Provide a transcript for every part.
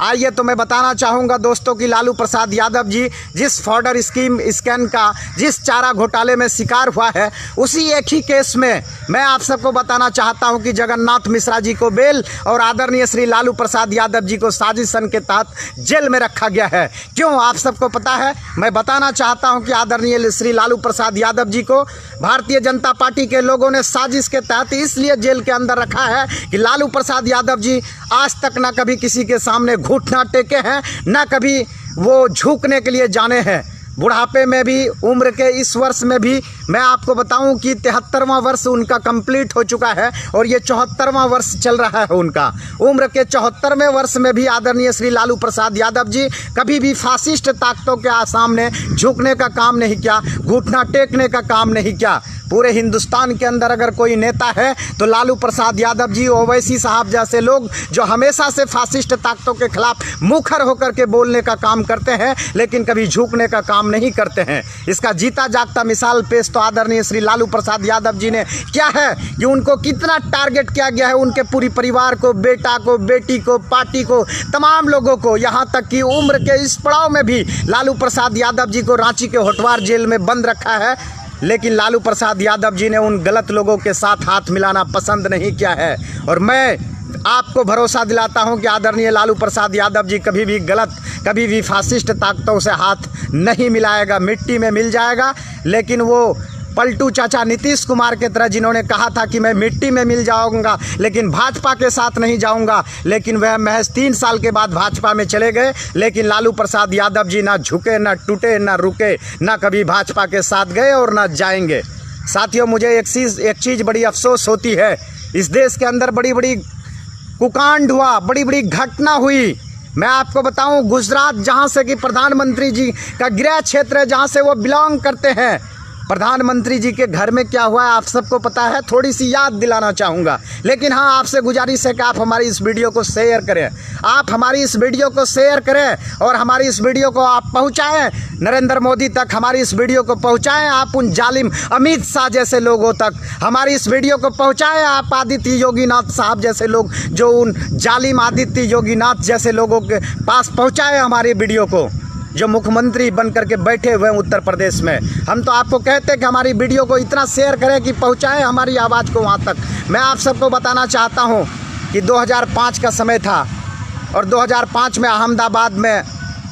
आइए तो मैं बताना चाहूँगा दोस्तों कि लालू प्रसाद यादव जी जिस फॉर्डर स्कीम स्कैन का जिस चारा घोटाले में शिकार हुआ है, उसी एक ही केस में मैं आप सबको बताना चाहता हूं कि जगन्नाथ मिश्रा जी को बेल और आदरणीय श्री लालू प्रसाद यादव जी को साजिशन के तहत जेल में रखा गया है। क्यों आप सबको पता है? मैं बताना चाहता हूं कि आदरणीय श्री लालू प्रसाद यादव जी को भारतीय जनता पार्टी के लोगों ने साजिश के तहत इसलिए जेल के अंदर रखा है कि लालू प्रसाद यादव जी आज तक ना कभी किसी के सामने घुटना टेके हैं, ना कभी वो झुकने के लिए जाने हैं। बुढ़ापे में भी, उम्र के इस वर्ष में भी मैं आपको बताऊं कि 73वां वर्ष उनका कंप्लीट हो चुका है और ये 74वां वर्ष चल रहा है उनका। उम्र के 74वें वर्ष में भी आदरणीय श्री लालू प्रसाद यादव जी कभी भी फासिस्ट ताकतों के सामने झुकने का काम नहीं किया, घुटना टेकने का काम नहीं किया। पूरे हिंदुस्तान के अंदर अगर कोई नेता है तो लालू प्रसाद यादव जी, ओवैसी साहब जैसे लोग जो हमेशा से फासिस्ट ताकतों के खिलाफ मुखर होकर के बोलने का काम करते हैं, लेकिन कभी झुकने का काम नहीं करते हैं। इसका जीता जागता मिसाल पेश तो आदरणीय श्री लालू प्रसाद यादव जी ने क्या है कि उनको कितना टारगेट किया गया है, उनके पूरी परिवार को, बेटा को, बेटी को, पार्टी को, तमाम लोगों को, यहाँ तक कि उम्र के इस पड़ाव में भी लालू प्रसाद यादव जी को रांची के होटवार जेल में बंद रखा है। लेकिन लालू प्रसाद यादव जी ने उन गलत लोगों के साथ हाथ मिलाना पसंद नहीं किया है और मैं आपको भरोसा दिलाता हूं कि आदरणीय लालू प्रसाद यादव जी कभी भी गलत, कभी भी फासिस्ट ताकतों से हाथ नहीं मिलाएगा, मिट्टी में मिल जाएगा। लेकिन वो पलटू चाचा नीतीश कुमार के तरह जिन्होंने कहा था कि मैं मिट्टी में मिल जाऊंगा लेकिन भाजपा के साथ नहीं जाऊंगा, लेकिन वह महज 3 साल के बाद भाजपा में चले गए। लेकिन लालू प्रसाद यादव जी ना झुके, ना टूटे, ना रुके, ना कभी भाजपा के साथ गए और ना जाएंगे। साथियों, मुझे एक चीज़ बड़ी अफसोस होती है, इस देश के अंदर बड़ी बड़ी कुकांड हुआ, बड़ी बड़ी घटना हुई। मैं आपको बताऊं, गुजरात जहां से कि प्रधानमंत्री जी का गृह क्षेत्र है, जहां से वो बिलोंग करते हैं, प्रधानमंत्री जी के घर में क्या हुआ है आप सबको पता है। थोड़ी सी याद दिलाना चाहूँगा, लेकिन हाँ, आपसे गुजारिश है कि आप हमारी इस वीडियो को शेयर करें, आप हमारी इस वीडियो को शेयर करें और हमारी इस वीडियो को आप पहुँचाएँ नरेंद्र मोदी तक, हमारी इस वीडियो को पहुँचाएँ आप उन जालिम अमित शाह जैसे लोगों तक, हमारी इस वीडियो को पहुँचाएँ आप आदित्य योगीनाथ साहब जैसे लोग, जो उन जालिम आदित्य योगीनाथ जैसे लोगों के पास पहुँचाएँ हमारी वीडियो को, जो मुख्यमंत्री बन करके बैठे हुए हैं उत्तर प्रदेश में। हम तो आपको कहते हैं कि हमारी वीडियो को इतना शेयर करें कि पहुंचाएं हमारी आवाज़ को वहां तक। मैं आप सबको बताना चाहता हूं कि 2005 का समय था और 2005 में अहमदाबाद में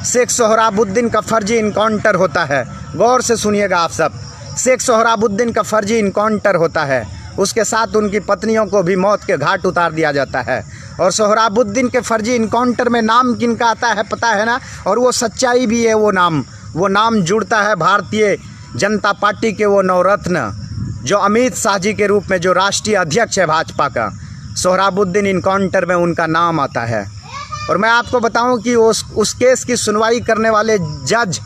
शेख सोहराबुद्दीन का फर्जी इनकाउंटर होता है। गौर से सुनिएगा आप सब, शेख सोहराबुद्दीन का फर्जी इनकाउंटर होता है। उसके साथ उनकी पत्नियों को भी मौत के घाट उतार दिया जाता है। और सोहराबुद्दीन के फर्जी इनकाउंटर में नाम किनका आता है पता है ना, और वो सच्चाई भी है। वो नाम जुड़ता है भारतीय जनता पार्टी के वो नवरत्न जो अमित शाह जी के रूप में, जो राष्ट्रीय अध्यक्ष है भाजपा का, सोहराबुद्दीन इनकाउंटर में उनका नाम आता है। और मैं आपको बताऊं कि उस केस की सुनवाई करने वाले जज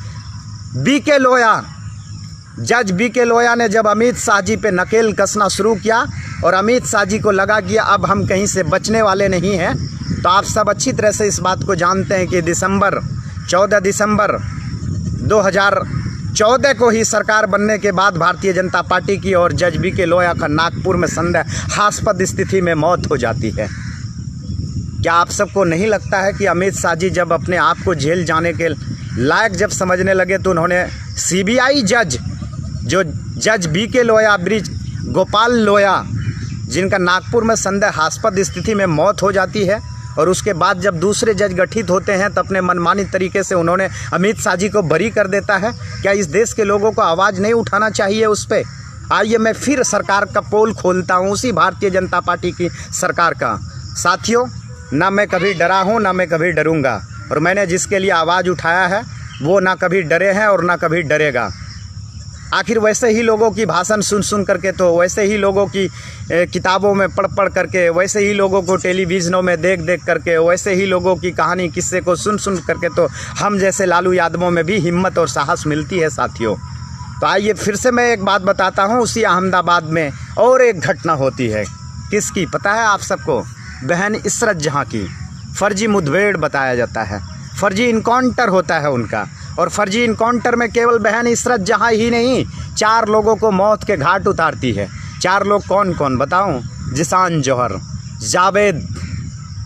बी के लोया ने जब अमित शाह जी पे नकेल कसना शुरू किया और अमित शाह जी को लगा कि अब हम कहीं से बचने वाले नहीं हैं, तो आप सब अच्छी तरह से इस बात को जानते हैं कि 14 दिसंबर 2014 को ही सरकार बनने के बाद भारतीय जनता पार्टी की और जज बी के लोया का नागपुर में संदेहास्पद स्थिति में मौत हो जाती है। क्या आप सबको नहीं लगता है कि अमित शाह जी जब अपने आप को जेल जाने के लायक जब समझने लगे तो उन्होंने CBI जज, जो जज बी के लोया, ब्रिज गोपाल लोया, जिनका नागपुर में संदेहास्पद स्थिति में मौत हो जाती है, और उसके बाद जब दूसरे जज गठित होते हैं तो अपने मनमानी तरीके से उन्होंने अमित शाह जी को बरी कर देता है। क्या इस देश के लोगों को आवाज़ नहीं उठाना चाहिए उस पर? आइए मैं फिर सरकार का पोल खोलता हूँ, उसी भारतीय जनता पार्टी की सरकार का। साथियों, ना मैं कभी डरा हूँ, ना मैं कभी डरूँगा, और मैंने जिसके लिए आवाज़ उठाया है वो ना कभी डरे हैं और ना कभी डरेगा। आखिर वैसे ही लोगों की भाषण सुन करके, तो वैसे ही लोगों की किताबों में पढ़ करके, वैसे ही लोगों को टेलीविज़नों में देख करके, वैसे ही लोगों की कहानी किस्से को सुन करके तो हम जैसे लालू यादवों में भी हिम्मत और साहस मिलती है साथियों। तो आइए फिर से मैं एक बात बताता हूँ, उसी अहमदाबाद में और एक घटना होती है। किसकी पता है आप सबको? बहन इशरत जहाँ की फर्जी मुठभेड़ बताया जाता है, फर्जी इनकाउंटर होता है उनका। और फर्जी इनकाउंटर में केवल बहन इशरत जहाँ ही नहीं, 4 लोगों को मौत के घाट उतारती है। 4 लोग कौन कौन बताऊं? जिसान जौहर, जावेद,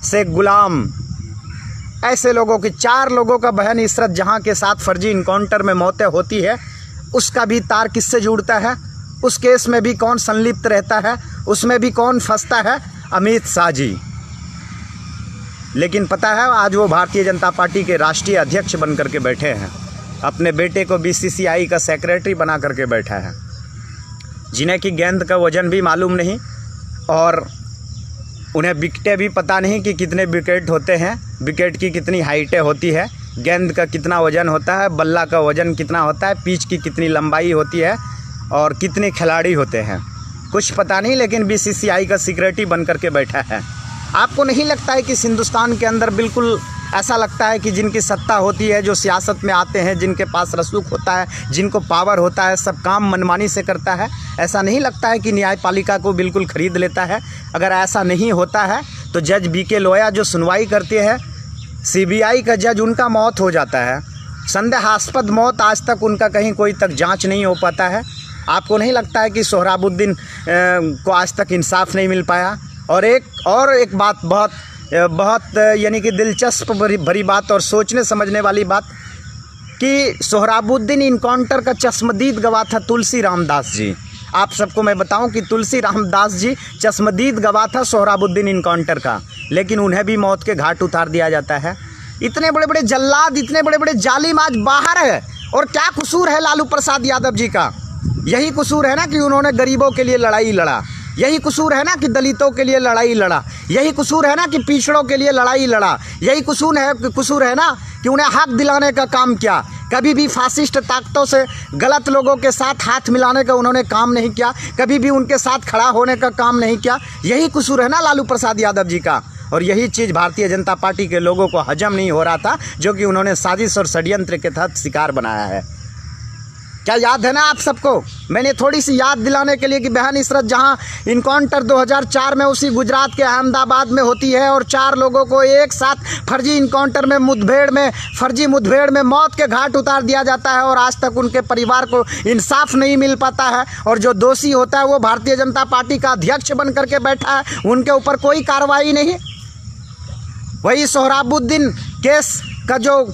शेख गुलाम, ऐसे लोगों की 4 लोगों का बहन इशरत जहां के साथ फर्जी इनकाउंटर में मौतें होती है, उसका भी तार किससे जुड़ता है? उस केस में भी कौन संलिप्त रहता है? उसमें भी कौन फंसता है? अमित शाह जी। लेकिन पता है, आज वो भारतीय जनता पार्टी के राष्ट्रीय अध्यक्ष बन करके बैठे हैं, अपने बेटे को BCCI का सेक्रेटरी बना करके बैठा है, जिन्हें कि गेंद का वजन भी मालूम नहीं और उन्हें विकेटें भी पता नहीं कि कितने विकेट होते हैं, विकेट की कितनी हाइटें होती है, गेंद का कितना वजन होता है, बल्ला का वजन कितना होता है, पिच की कितनी लंबाई होती है और कितने खिलाड़ी होते हैं, कुछ पता नहीं। लेकिन BCCI का सेक्रेटरी बन करके बैठा है। आपको नहीं लगता है कि हिंदुस्तान के अंदर बिल्कुल ऐसा लगता है कि जिनकी सत्ता होती है, जो सियासत में आते हैं, जिनके पास रसूख होता है, जिनको पावर होता है, सब काम मनमानी से करता है? ऐसा नहीं लगता है कि न्यायपालिका को बिल्कुल खरीद लेता है? अगर ऐसा नहीं होता है तो जज BK लोया जो सुनवाई करते हैं, CBI का जज, उनका मौत हो जाता है, संदेहास्पद मौत, आज तक उनका कहीं कोई तक जांच नहीं हो पाता है। आपको नहीं लगता है कि सोहराबुद्दीन को आज तक इंसाफ नहीं मिल पाया? और एक बात बहुत यानी कि दिलचस्प भरी बात और सोचने समझने वाली बात कि सोहराबुद्दीन इनकाउंटर का चश्मदीद गवाह था तुलसी रामदास जी। आप सबको मैं बताऊं कि तुलसी रामदास जी चश्मदीद गवाह था सोहराबुद्दीन इनकाउंटर का, लेकिन उन्हें भी मौत के घाट उतार दिया जाता है। इतने बड़े बड़े जल्लाद, इतने बड़े बड़े जालिम आज बाहर है, और क्या कसूर है लालू प्रसाद यादव जी का? यही कसूर है ना कि उन्होंने गरीबों के लिए लड़ाई लड़ा, यही कसूर है ना कि दलितों के लिए लड़ाई लड़ा, यही कसूर है ना कि पिछड़ों के लिए लड़ाई लड़ा, यही कसूर है ना कि उन्हें हक दिलाने का काम किया। कभी भी फासिस्ट ताकतों से, गलत लोगों के साथ हाथ मिलाने का उन्होंने काम नहीं किया, कभी भी उनके साथ खड़ा होने का काम नहीं किया। यही कसूर है ना लालू प्रसाद यादव जी का। और यही चीज़ भारतीय जनता पार्टी के लोगों को हजम नहीं हो रहा था, जो कि उन्होंने साजिश और षड्यंत्र के तहत शिकार बनाया है। क्या याद है ना आप सबको? मैंने थोड़ी सी याद दिलाने के लिए कि बहन इशरत जहां इनकाउंटर 2004 में उसी गुजरात के अहमदाबाद में होती है और 4 लोगों को एक साथ फर्जी इनकाउंटर में फर्जी मुठभेड़ में मौत के घाट उतार दिया जाता है, और आज तक उनके परिवार को इंसाफ नहीं मिल पाता है, और जो दोषी होता है वो भारतीय जनता पार्टी का अध्यक्ष बन करके बैठा है, उनके ऊपर कोई कार्रवाई नहीं। वही सोहराबुद्दीन केस का जो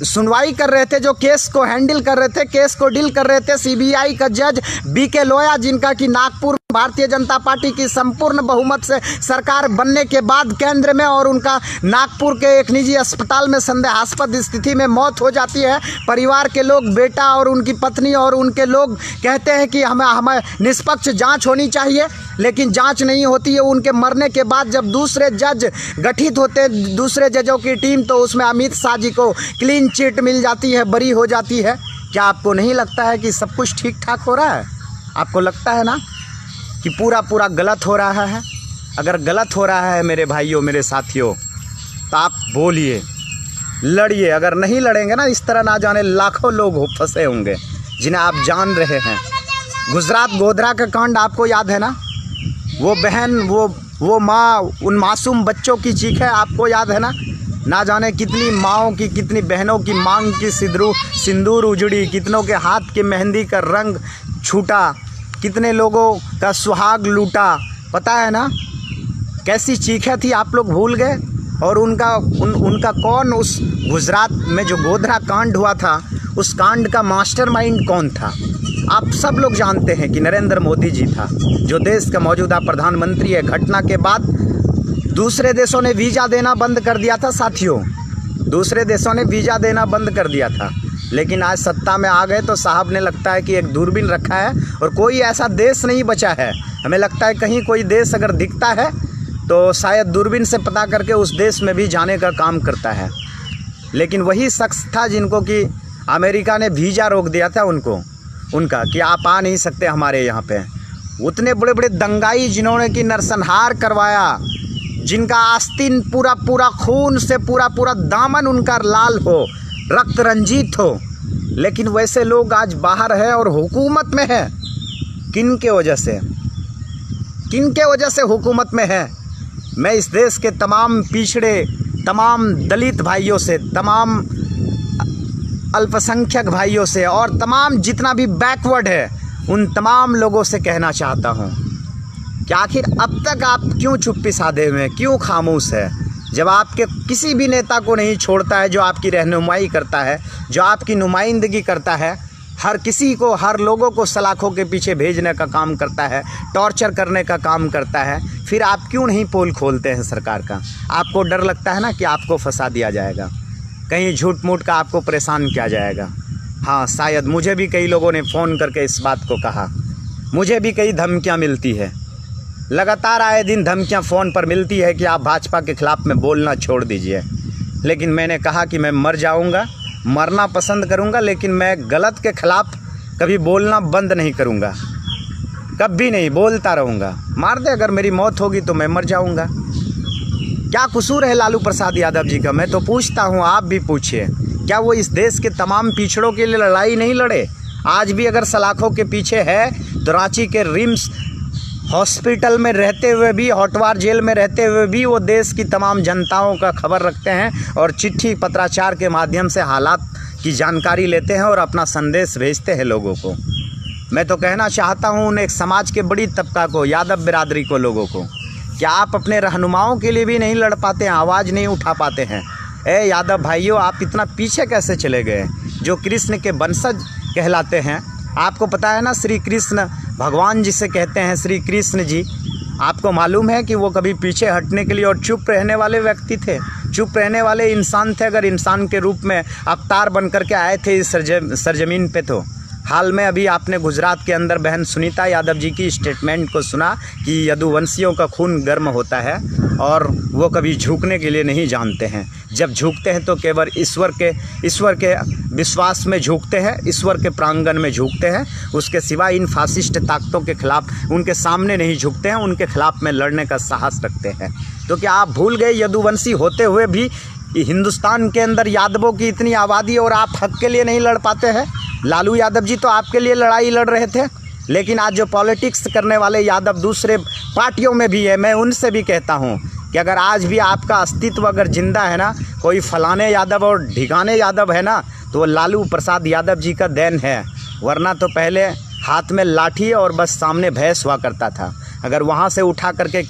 सुनवाई कर रहे थे, जो केस को हैंडल कर रहे थे, केस को डील कर रहे थे, CBI का जज BK लोया, जिनका कि नागपुर भारतीय जनता पार्टी की संपूर्ण बहुमत से सरकार बनने के बाद केंद्र में, और उनका नागपुर के एक निजी अस्पताल में संदेहास्पद स्थिति में मौत हो जाती है। परिवार के लोग, बेटा और उनकी पत्नी और उनके लोग कहते हैं कि हमें निष्पक्ष जांच होनी चाहिए, लेकिन जांच नहीं होती है। उनके मरने के बाद जब दूसरे जज गठित होते हैं, दूसरे जजों की टीम, तो उसमें अमित शाह जी को क्लीन चिट मिल जाती है, बरी हो जाती है। क्या आपको नहीं लगता है कि सब कुछ ठीक ठाक हो रहा है? आपको लगता है ना कि पूरा गलत हो रहा है? अगर गलत हो रहा है मेरे भाइयों, मेरे साथियों, तो आप बोलिए, लड़िए। अगर नहीं लड़ेंगे ना, इस तरह ना जाने लाखों लोग फंसे होंगे जिन्हें आप जान रहे हैं। गुजरात गोधरा का कांड आपको याद है ना? वो बहन, वो माँ, उन मासूम बच्चों की चीखें आपको याद है ना जाने कितनी माँओं की, कितनी बहनों की मांग की सिंदूर उजड़ी, कितनों के हाथ की मेहंदी का रंग छूटा, कितने लोगों का सुहाग लूटा। पता है ना कैसी चीखें थी? आप लोग भूल गए? और उनका कौन, उस गुजरात में जो गोधरा कांड हुआ था, उस कांड का मास्टरमाइंड कौन था? आप सब लोग जानते हैं कि नरेंद्र मोदी जी था, जो देश का मौजूदा प्रधानमंत्री है। घटना के बाद दूसरे देशों ने वीज़ा देना बंद कर दिया था साथियों, दूसरे देशों ने वीज़ा देना बंद कर दिया था। लेकिन आज सत्ता में आ गए तो साहब ने लगता है कि एक दूरबीन रखा है, और कोई ऐसा देश नहीं बचा है। हमें लगता है कहीं कोई देश अगर दिखता है तो शायद दूरबीन से पता करके उस देश में भी जाने का काम करता है। लेकिन वही शख्स था जिनको कि अमेरिका ने वीज़ा रोक दिया था उनका कि आप आ नहीं सकते हमारे यहाँ पे। उतने बड़े बड़े दंगाई जिन्होंने कि नरसंहार करवाया, जिनका आस्तीन पूरा खून से पूरा दामन उनका लाल हो, रक्त रंजित हो, लेकिन वैसे लोग आज बाहर है और हुकूमत में है। किन के वजह से हुकूमत में है? मैं इस देश के तमाम पिछड़े, तमाम दलित भाइयों से, तमाम अल्पसंख्यक भाइयों से, और तमाम जितना भी बैकवर्ड है, उन तमाम लोगों से कहना चाहता हूँ कि आखिर अब तक आप क्यों चुप्पी साधे हुए हैं, क्यों खामोश है? जब आपके किसी भी नेता को नहीं छोड़ता है जो आपकी रहनुमाई करता है, जो आपकी नुमाइंदगी करता है, हर किसी को, हर लोगों को सलाखों के पीछे भेजने का काम करता है, टॉर्चर करने का काम करता है, फिर आप क्यों नहीं पोल खोलते हैं सरकार का? आपको डर लगता है ना कि आपको फंसा दिया जाएगा, कहीं झूठ मूठ का आपको परेशान किया जाएगा। हाँ, शायद मुझे भी कई लोगों ने फ़ोन करके इस बात को कहा, मुझे भी कई धमकियाँ मिलती है, लगातार आए दिन धमकियाँ फ़ोन पर मिलती है कि आप भाजपा के ख़िलाफ़ में बोलना छोड़ दीजिए। लेकिन मैंने कहा कि मैं मर जाऊँगा, मरना पसंद करूँगा, लेकिन मैं गलत के ख़िलाफ़ कभी बोलना बंद नहीं करूँगा, कभी नहीं, बोलता रहूँगा। मार दे, अगर मेरी मौत होगी तो मैं मर जाऊँगा। क्या कसूर है लालू प्रसाद यादव जी का? मैं तो पूछता हूँ, आप भी पूछिए, क्या वो इस देश के तमाम पिछड़ों के लिए लड़ाई नहीं लड़े? आज भी अगर सलाखों के पीछे है तो रांची के रिम्स हॉस्पिटल में रहते हुए भी, हॉटवार जेल में रहते हुए भी वो देश की तमाम जनताओं का खबर रखते हैं और चिट्ठी पत्राचार के माध्यम से हालात की जानकारी लेते हैं और अपना संदेश भेजते हैं लोगों को। मैं तो कहना चाहता हूँ उन एक समाज के बड़ी तबका को, यादव बिरादरी को, लोगों को, क्या आप अपने रहनुमाओं के लिए भी नहीं लड़ पाते हैं, आवाज़ नहीं उठा पाते हैं? ए यादव भाइयों, आप इतना पीछे कैसे चले गए? जो कृष्ण के वंशज कहलाते हैं, आपको पता है ना, श्री कृष्ण भगवान जिसे कहते हैं, श्री कृष्ण जी, आपको मालूम है कि वो कभी पीछे हटने के लिए और चुप रहने वाले व्यक्ति थे, चुप रहने वाले इंसान थे। अगर इंसान के रूप में अवतार बन करके आए थे इस सरजमीन पे। तो हाल में अभी आपने गुजरात के अंदर बहन सुनीता यादव जी की स्टेटमेंट को सुना कि यदुवंशियों का खून गर्म होता है और वो कभी झुकने के लिए नहीं जानते हैं। जब झुकते हैं तो केवल ईश्वर के विश्वास में झुकते हैं, ईश्वर के प्रांगण में झुकते हैं, उसके सिवा इन फासिस्ट ताकतों के खिलाफ उनके सामने नहीं झुकते हैं, उनके खिलाफ में लड़ने का साहस रखते हैं। तो क्या आप भूल गए यदुवंशी होते हुए भी हिंदुस्तान के अंदर यादवों की इतनी आबादी और आप हक के लिए नहीं लड़ पाते हैं? लालू यादव जी तो आपके लिए लड़ाई लड़ रहे थे, लेकिन आज जो पॉलिटिक्स करने वाले यादव दूसरे पार्टियों में भी है, मैं उनसे भी कहता हूं कि अगर आज भी आपका अस्तित्व अगर जिंदा है ना, कोई फलाने यादव और ढिकाने यादव है ना, तो वो लालू प्रसाद यादव जी का देन है। वरना तो पहले हाथ में लाठी और बस सामने भैंस हुआ करता था। अगर वहाँ से उठा करके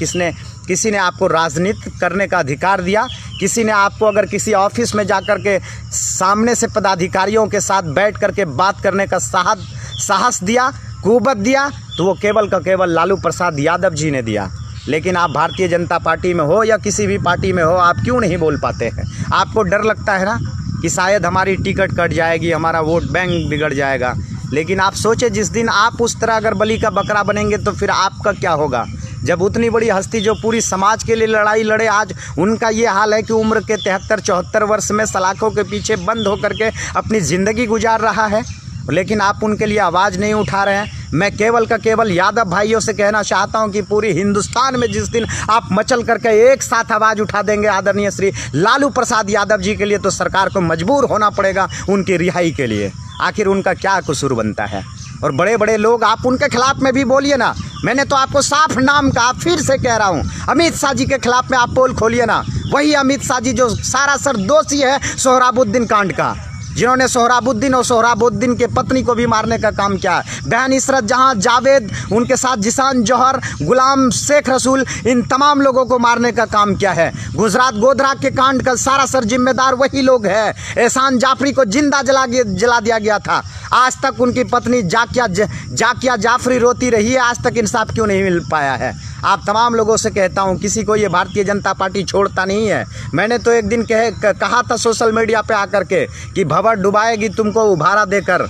किसी ने आपको राजनीति करने का अधिकार दिया, किसी ने आपको अगर किसी ऑफिस में जा कर के सामने से पदाधिकारियों के साथ बैठ करके बात करने का साहस दिया, कुव्वत दिया, तो वो केवल का केवल लालू प्रसाद यादव जी ने दिया। लेकिन आप भारतीय जनता पार्टी में हो या किसी भी पार्टी में हो, आप क्यों नहीं बोल पाते हैं? आपको डर लगता है ना कि शायद हमारी टिकट कट जाएगी, हमारा वोट बैंक बिगड़ जाएगा। लेकिन आप सोचे, जिस दिन आप उस तरह अगर बलि का बकरा बनेंगे तो फिर आपका क्या होगा? जब उतनी बड़ी हस्ती जो पूरी समाज के लिए लड़ाई लड़े, आज उनका ये हाल है कि उम्र के 73-74 वर्ष में सलाखों के पीछे बंद होकर के अपनी ज़िंदगी गुजार रहा है, लेकिन आप उनके लिए आवाज़ नहीं उठा रहे हैं। मैं केवल का केवल यादव भाइयों से कहना चाहता हूं कि पूरी हिंदुस्तान में जिस दिन आप मचल करके एक साथ आवाज़ उठा देंगे आदरणीय श्री लालू प्रसाद यादव जी के लिए, तो सरकार को मजबूर होना पड़ेगा उनकी रिहाई के लिए। आखिर उनका क्या कसूर बनता है? और बड़े बड़े लोग, आप उनके खिलाफ में भी बोलिए ना। मैंने तो आपको साफ नाम कहा, फिर से कह रहा हूँ, अमित शाह जी के खिलाफ में आप पोल खोलिए ना। वही अमित शाह जी जो सरासर दोषी है सोहराबुद्दीन कांड का, जिन्होंने सोहराबुद्दीन और सोहराबुद्दीन के पत्नी को भी मारने का काम किया है। बहन इशरत जहां, जावेद, उनके साथ जिसान जौहर, गुलाम शेख रसूल, इन तमाम लोगों को मारने का काम किया है। गुजरात गोधरा के कांड का सरासर जिम्मेदार वही लोग हैं। एहसान जाफरी को जिंदा जला दिया गया था। आज तक उनकी पत्नी जाकिया जाफरी रोती रही है, आज तक इंसाफ क्यों नहीं मिल पाया है? आप तमाम लोगों से कहता हूं, किसी को ये भारतीय जनता पार्टी छोड़ता नहीं है। मैंने तो एक दिन कहा था सोशल मीडिया पे आकर के कि भंवर डुबाएगी तुमको उभारा देकर,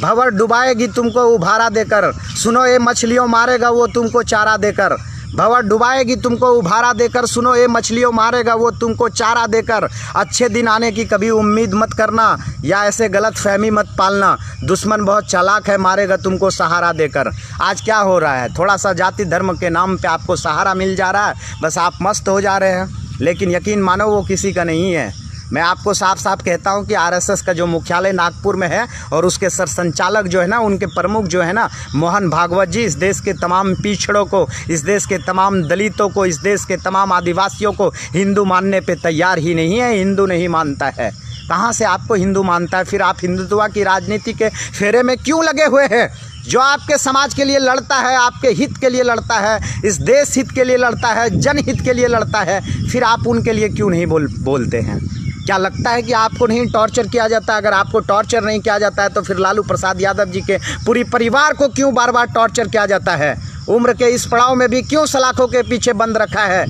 भंवर डुबाएगी तुमको उभारा देकर, सुनो ये मछलियों मारेगा वो तुमको चारा देकर। भंवर डुबाएगी तुमको उभारा देकर, सुनो ये मछलियों मारेगा वो तुमको चारा देकर। अच्छे दिन आने की कभी उम्मीद मत करना, या ऐसे गलत फहमी मत पालना, दुश्मन बहुत चालाक है, मारेगा तुमको सहारा देकर। आज क्या हो रहा है? थोड़ा सा जाति धर्म के नाम पे आपको सहारा मिल जा रहा है, बस आप मस्त हो जा रहे हैं, लेकिन यकीन मानो वो किसी का नहीं है। मैं आपको साफ साफ कहता हूं कि आरएसएस का जो मुख्यालय नागपुर में है और उसके सरसंचालक जो है ना, उनके प्रमुख जो है ना, मोहन भागवत जी, इस देश के तमाम पिछड़ों को, इस देश के तमाम दलितों को, इस देश के तमाम आदिवासियों को हिंदू मानने पे तैयार ही नहीं है, हिंदू नहीं मानता है। कहाँ से आपको हिंदू मानता है? फिर आप हिंदुत्व की राजनीति के फेरे में क्यों लगे हुए हैं? जो आपके समाज के लिए लड़ता है, आपके हित के लिए लड़ता है, इस देश हित के लिए लड़ता है, जनहित के लिए लड़ता है, फिर आप उनके लिए क्यों नहीं बोलते हैं? क्या लगता है कि आपको नहीं टॉर्चर किया जाता? अगर आपको टॉर्चर नहीं किया जाता है तो फिर लालू प्रसाद यादव जी के पूरी परिवार को क्यों बार बार टॉर्चर किया जाता है? उम्र के इस पड़ाव में भी क्यों सलाखों के पीछे बंद रखा है?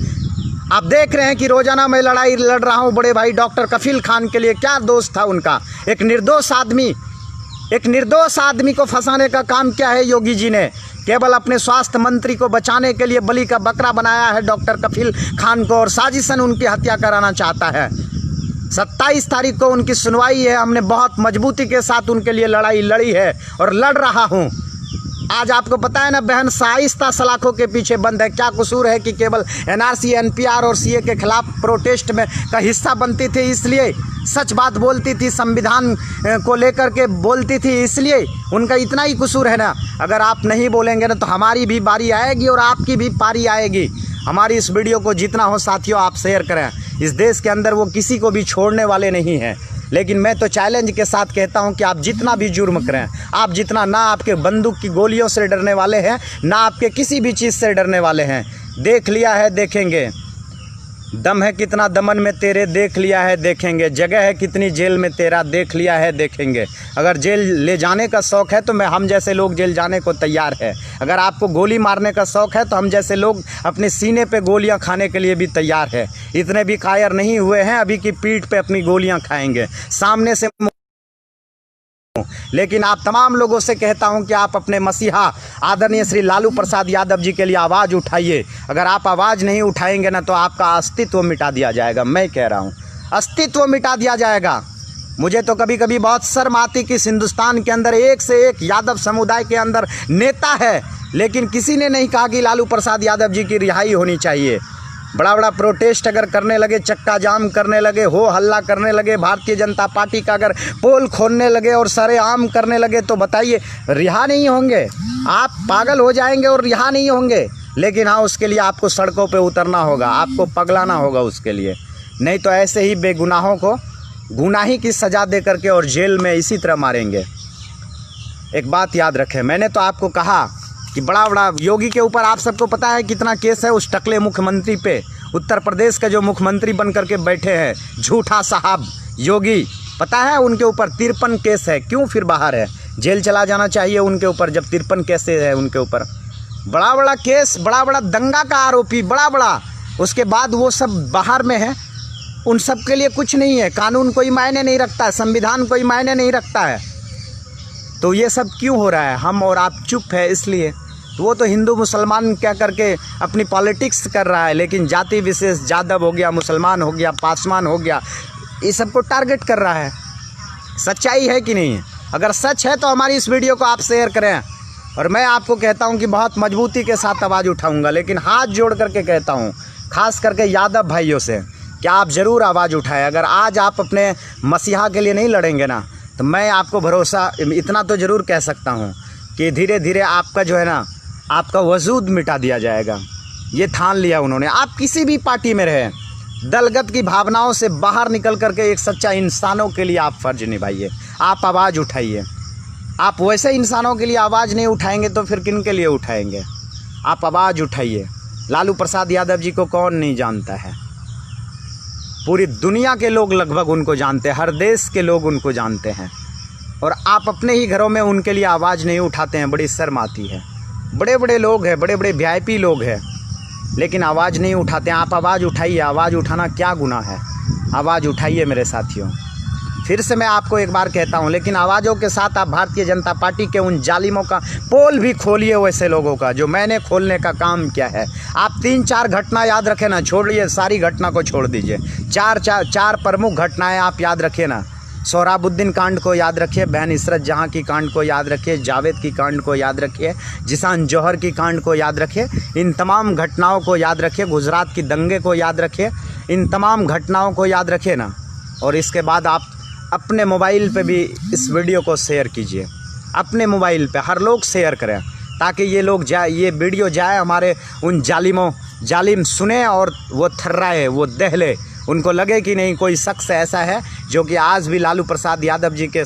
आप देख रहे हैं कि रोजाना मैं लड़ाई लड़ रहा हूं बड़े भाई डॉक्टर कफील खान के लिए। क्या दोष था उनका? एक निर्दोष आदमी को फंसाने का काम क्या है योगी जी ने? केवल अपने स्वास्थ्य मंत्री को बचाने के लिए बलि का बकरा बनाया है डॉक्टर कफील खान को, और साजिशन उनकी हत्या कराना चाहता है। 27 तारीख को उनकी सुनवाई है। हमने बहुत मजबूती के साथ उनके लिए लड़ाई लड़ी है और लड़ रहा हूं। आज आपको पता है ना बहन, साइस्ता सलाखों के पीछे बंद है। क्या कसूर है कि केवल एनआरसी, एनपीआर और सीए के खिलाफ प्रोटेस्ट में का हिस्सा बनती थी, इसलिए सच बात बोलती थी, संविधान को लेकर के बोलती थी, इसलिए उनका इतना ही कसूर है ना। अगर आप नहीं बोलेंगे ना तो हमारी भी बारी आएगी और आपकी भी पारी आएगी। हमारी इस वीडियो को जितना हो साथियों आप शेयर करें। इस देश के अंदर वो किसी को भी छोड़ने वाले नहीं हैं, लेकिन मैं तो चैलेंज के साथ कहता हूं कि आप जितना भी जुर्म करें, आप जितना, ना आपके बंदूक की गोलियों से डरने वाले हैं, ना आपके किसी भी चीज़ से डरने वाले हैं। देख लिया है देखेंगे, दम है कितना दमन में तेरे, देख लिया है देखेंगे। जगह है कितनी जेल में तेरा, देख लिया है देखेंगे। अगर जेल ले जाने का शौक़ है तो हम जैसे लोग जेल जाने को तैयार है। अगर आपको गोली मारने का शौक़ है तो हम जैसे लोग अपने सीने पे गोलियां खाने के लिए भी तैयार है। इतने भी कायर नहीं हुए हैं अभी की पीठ पे अपनी गोलियां खाएंगे सामने से। लेकिन आप तमाम लोगों से कहता हूं कि आप अपने मसीहा आदरणीय श्री लालू प्रसाद यादव जी के लिए आवाज़ उठाइए। अगर आप आवाज़ नहीं उठाएंगे ना तो आपका अस्तित्व मिटा दिया जाएगा। मैं कह रहा हूं, अस्तित्व मिटा दिया जाएगा। मुझे तो कभी कभी बहुत शर्म आती कि हिंदुस्तान के अंदर एक से एक यादव समुदाय के अंदर नेता है, लेकिन किसी ने नहीं कहा कि लालू प्रसाद यादव जी की रिहाई होनी चाहिए। बड़ा बड़ा प्रोटेस्ट अगर करने लगे, चक्का जाम करने लगे, हो हल्ला करने लगे, भारतीय जनता पार्टी का अगर पोल खोलने लगे और सरेआम करने लगे तो बताइए रिहा नहीं होंगे? आप पागल हो जाएंगे और रिहा नहीं होंगे। लेकिन हाँ, उसके लिए आपको सड़कों पे उतरना होगा, आपको पगलाना होगा उसके लिए। नहीं तो ऐसे ही बेगुनाहों को गुनाही की सज़ा दे करके और जेल में इसी तरह मारेंगे। एक बात याद रखें, मैंने तो आपको कहा कि बड़ा योगी के ऊपर आप सबको पता है कितना केस है उस टकले मुख्यमंत्री पे। उत्तर प्रदेश के जो मुख्यमंत्री बन करके बैठे हैं झूठा साहब योगी, पता है उनके ऊपर 53 केस है। क्यों फिर बाहर है? जेल चला जाना चाहिए उनके ऊपर जब 53 केस है उनके ऊपर। बड़ा केस, बड़ा दंगा का आरोपी, बड़ा। उसके बाद वो सब बाहर में है। उन सब के लिए कुछ नहीं है, कानून कोई मायने नहीं रखता है, संविधान कोई मायने नहीं रखता है। तो ये सब क्यों हो रहा है? हम और आप चुप है इसलिए। तो वो तो हिंदू मुसलमान क्या करके अपनी पॉलिटिक्स कर रहा है, लेकिन जाति विशेष, यादव हो गया, मुसलमान हो गया, पासवान हो गया, ये सबको टारगेट कर रहा है। सच्चाई है कि नहीं है? अगर सच है तो हमारी इस वीडियो को आप शेयर करें। और मैं आपको कहता हूं कि बहुत मजबूती के साथ आवाज़ उठाऊंगा, लेकिन हाथ जोड़ करके कहता हूं खास करके यादव भाइयों से कि आप ज़रूर आवाज़ उठाएं। अगर आज आप अपने मसीहा के लिए नहीं लड़ेंगे ना तो मैं आपको भरोसा इतना तो ज़रूर कह सकता हूँ कि धीरे धीरे आपका जो है ना, आपका वजूद मिटा दिया जाएगा। ये ठान लिया उन्होंने। आप किसी भी पार्टी में रहें, दलगत की भावनाओं से बाहर निकल करके एक सच्चा इंसानों के लिए आप फ़र्ज निभाइए, आप आवाज़ उठाइए। आप वैसे इंसानों के लिए आवाज़ नहीं उठाएंगे तो फिर किन के लिए उठाएंगे? आप आवाज़ उठाइए। लालू प्रसाद यादव जी को कौन नहीं जानता है? पूरी दुनिया के लोग लगभग उनको जानते हैं, हर देश के लोग उनको जानते हैं, और आप अपने ही घरों में उनके लिए आवाज़ नहीं उठाते हैं। बड़ी शर्म आती है। बड़े लोग हैं, बड़े VIP लोग हैं, लेकिन आवाज़ नहीं उठाते हैं। आप आवाज़ उठाइए। आवाज़ उठाना क्या गुनाह है? आवाज़ उठाइए मेरे साथियों। फिर से मैं आपको एक बार कहता हूं, लेकिन आवाज़ों के साथ आप भारतीय जनता पार्टी के उन जालिमों का पोल भी खोलिए, वैसे लोगों का जो मैंने खोलने का काम किया है। आप 3-4 घटना याद रखें ना, छोड़िए सारी घटना को छोड़ दीजिए। चार प्रमुख घटनाएं आप याद रखिए ना। सोहराबुद्दीन कांड को याद रखिए, बहन इशरत जहां की कांड को याद रखिए, जावेद की कांड को याद रखिए, जिसान जौहर की कांड को याद रखिए। इन तमाम घटनाओं को याद रखिए। गुजरात की दंगे को याद रखिए। इन तमाम घटनाओं को याद रखिए ना। और इसके बाद आप अपने मोबाइल पे भी इस वीडियो को शेयर कीजिए। अपने मोबाइल पे हर लोग शेयर करें ताकि ये वीडियो जाए हमारे उन जालिम सुने और वो थर्राए, वो दहले, उनको लगे कि नहीं कोई शख्स ऐसा है जो कि आज भी लालू प्रसाद यादव जी के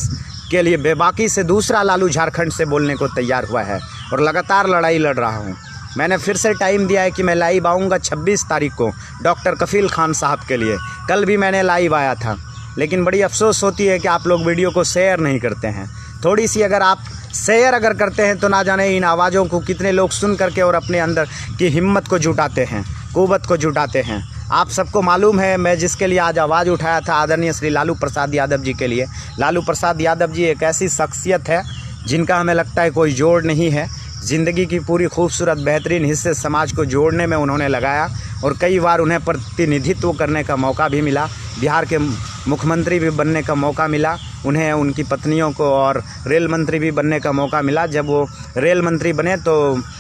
के लिए बेबाकी से दूसरा लालू झारखंड से बोलने को तैयार हुआ है और लगातार लड़ाई लड़ रहा हूँ। मैंने फिर से टाइम दिया है कि मैं लाइव आऊँगा 26 तारीख को डॉक्टर कफील खान साहब के लिए। कल भी मैंने लाइव आया था, लेकिन बड़ी अफसोस होती है कि आप लोग वीडियो को शेयर नहीं करते हैं। थोड़ी सी अगर आप शेयर अगर करते हैं तो ना जाने इन आवाज़ों को कितने लोग सुन करके और अपने अंदर की हिम्मत को जुटाते हैं, कुव्वत को जुटाते हैं। आप सबको मालूम है मैं जिसके लिए आज आवाज़ उठाया था, आदरणीय श्री लालू प्रसाद यादव जी के लिए। लालू प्रसाद यादव जी एक ऐसी शख्सियत है जिनका हमें लगता है कोई जोड़ नहीं है। ज़िंदगी की पूरी खूबसूरत बेहतरीन हिस्से समाज को जोड़ने में उन्होंने लगाया और कई बार उन्हें प्रतिनिधित्व करने का मौका भी मिला। बिहार के मुख्यमंत्री भी बनने का मौका मिला उन्हें, उनकी पत्नियों को, और रेल मंत्री भी बनने का मौका मिला। जब वो रेल मंत्री बने तो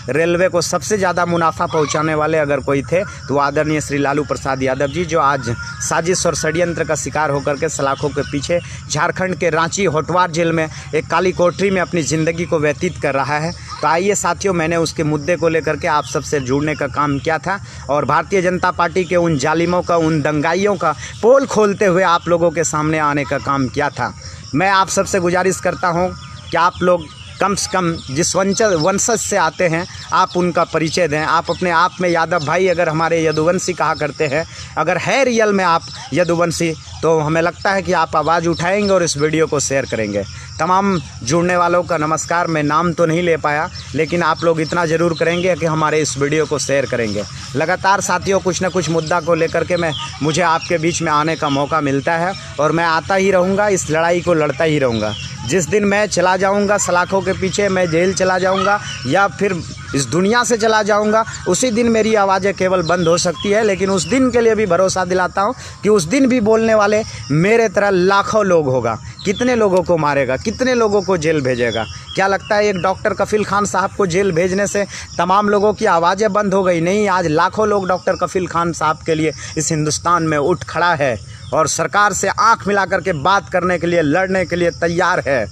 रेलवे को सबसे ज़्यादा मुनाफा पहुंचाने वाले अगर कोई थे तो आदरणीय श्री लालू प्रसाद यादव जी, जो आज साजिश और षड्यंत्र का शिकार होकर के सलाखों के पीछे झारखंड के रांची होटवार जेल में एक काली कोठरी में अपनी ज़िंदगी को व्यतीत कर रहा है। तो आइए साथियों, मैंने उसके मुद्दे को लेकर के आप सबसे जुड़ने का काम किया था और भारतीय जनता पार्टी के उन जालिमों का, उन दंगाइयों का पोल खोलते हुए आप लोगों के सामने आने का काम किया था। मैं आप सबसे गुजारिश करता हूं कि आप लोग कम से कम जिस वंशज से आते हैं आप उनका परिचय दें। आप अपने आप में यादव भाई अगर हमारे यदुवंशी कहा करते हैं, अगर है रियल में आप यदुवंशी, तो हमें लगता है कि आप आवाज़ उठाएंगे और इस वीडियो को शेयर करेंगे। तमाम जुड़ने वालों का नमस्कार। मैं नाम तो नहीं ले पाया, लेकिन आप लोग इतना ज़रूर करेंगे कि हमारे इस वीडियो को शेयर करेंगे। लगातार साथियों कुछ न कुछ मुद्दा को लेकर के मुझे आपके बीच में आने का मौका मिलता है और मैं आता ही रहूँगा, इस लड़ाई को लड़ता ही रहूँगा। जिस दिन मैं चला जाऊँगा सलाखों के पीछे, मैं जेल चला जाऊँगा या फिर इस दुनिया से चला जाऊंगा, उसी दिन मेरी आवाज़ें केवल बंद हो सकती है। लेकिन उस दिन के लिए भी भरोसा दिलाता हूं कि उस दिन भी बोलने वाले मेरे तरह लाखों लोग होगा। कितने लोगों को मारेगा, कितने लोगों को जेल भेजेगा? क्या लगता है एक डॉक्टर कफील खान साहब को जेल भेजने से तमाम लोगों की आवाज़ें बंद हो गई? नहीं, आज लाखों लोग डॉक्टर कफील खान साहब के लिए इस हिंदुस्तान में उठ खड़ा है और सरकार से आँख मिला करके बात करने के लिए, लड़ने के लिए तैयार है।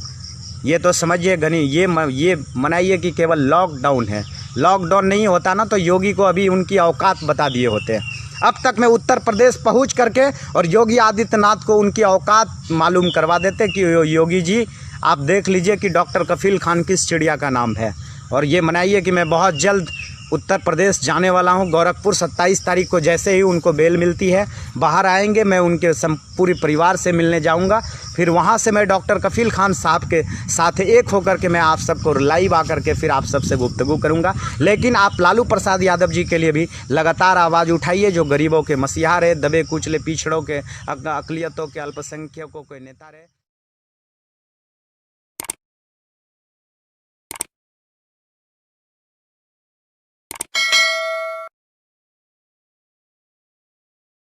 ये तो समझिए घनी, ये मनाइए कि केवल लॉकडाउन है। लॉकडाउन नहीं होता ना तो योगी को अभी उनकी औकात बता दिए होते। अब तक मैं उत्तर प्रदेश पहुंच करके और योगी आदित्यनाथ को उनकी औकात मालूम करवा देते कि योगी जी आप देख लीजिए कि डॉक्टर कफील खान किस चिड़िया का नाम है। और ये मनाइए कि मैं बहुत जल्द उत्तर प्रदेश जाने वाला हूं, गोरखपुर। 27 तारीख को जैसे ही उनको बेल मिलती है बाहर आएंगे, मैं उनके पूरे परिवार से मिलने जाऊंगा। फिर वहां से मैं डॉक्टर कफील खान साहब के साथ एक होकर के मैं आप सबको लाइव आकर के फिर आप सबसे गुफ्तगू करूंगा। लेकिन आप लालू प्रसाद यादव जी के लिए भी लगातार आवाज़ उठाइए, जो गरीबों के मसीहा रहे, दबे कुचले पिछड़ों के, अकलियतों के, अल्पसंख्यकों के नेता रहे।